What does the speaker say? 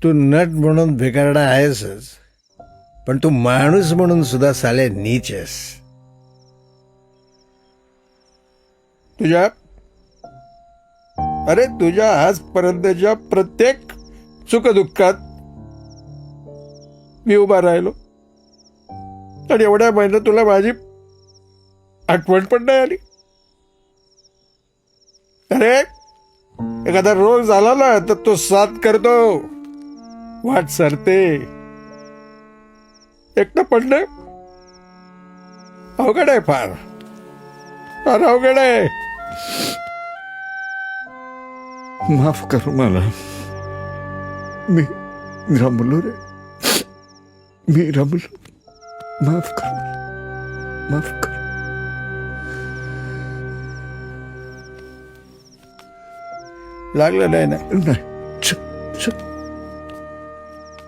तू nut म्हणून भिकारडा आहेसच, पण तू माणूस म्हणून सुद्धा साले नीच आहेस. तुझ्या आजपर्यंतच्या प्रत्येक सुखदुःखात मी उभा राहिलो, आणि एवढ्या महिन्यात तुला माझी आठवण पण नाही आली. अरे एखादा रोग झाला ना तर तो साथ करतो, वाट सरते. एकटं पडणं अवघड आहे, फार फार अवघड आहे. माफ कर मला. मी रमलो रे, मी रमलो. माफ कर मला, माफ कर. लागलं नाही ना? नाही, चल चल.